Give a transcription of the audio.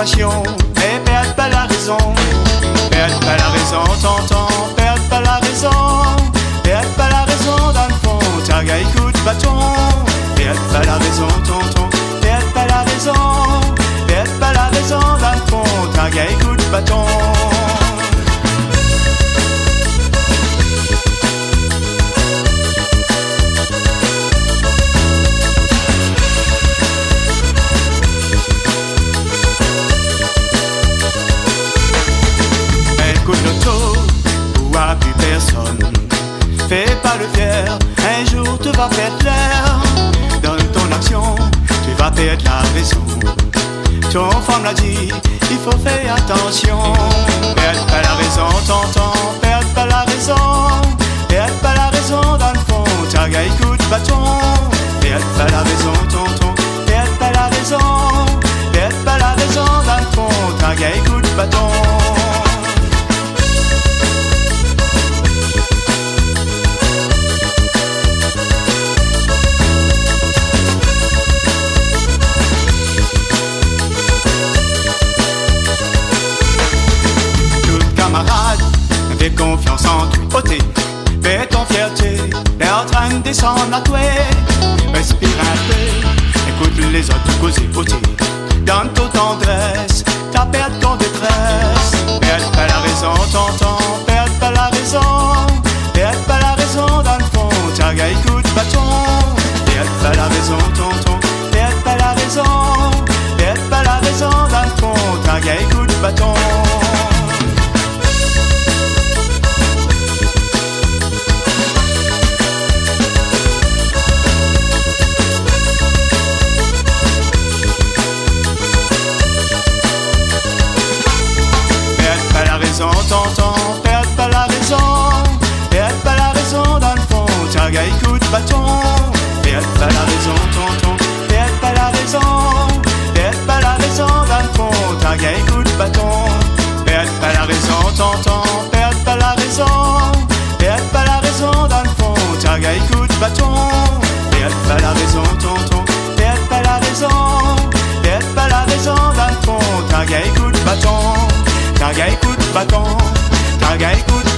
passion, mais perds pas la raison. Perds pas la raison, t'entends, perds pas la raison. Perds pas la raison dans le fond, ta gueule coup de bâton. Perds pas la raison, tonton, perds pas la raison. Perds pas la raison dans le fond, ta gueule coup de bâton. Coup de l'auto, où a plus personne. Fais pas le fier, un jour tu vas perdre l'air. Dans ton action, tu vas perdre la raison. Ton femme l'a dit, il faut faire attention. Perds pas la raison, t'entends, perds pas la raison. Perds pas la raison dans le fond, ta gueule coup de bâton. Perds pas la raison, tonton, perds pas la raison. Perds pas la raison dans le fond, ta gueule coup de bâton. Fais confiance en toi, ôté. Fais ton fierté, t'es en train de descendre à toi. Respire un peu, écoute les autres causer, ôté. Dans ton tendresse, t'as perdu ton détresse. Perds pas la raison, t'entends, perds pas la raison. Perds pas la raison dans le fond, ta gueule coup de bâton. Perds pas la raison, tonton, perds pas la raison. Perds pas la raison dans le fond, ta gueule coup de bâton. T'entends, perds pas la raison. Perds pas la raison dans le fond, ta gueule coup de bâton. Perds pas la raison, tonton, perds pas la raison. Perds pas la raison dans le fond, ta gueule coup de bâton. Perds pas la raison, t'entends, perds pas la raison. Perds pas la raison dans le fond, ta gueule coup de bâton. Perds pas la raison, tonton, perds pas la raison. Perds pas la raison dans le fond, ta gueule coup de bâton. Ta gueule coup de bâton, ta gueule coup de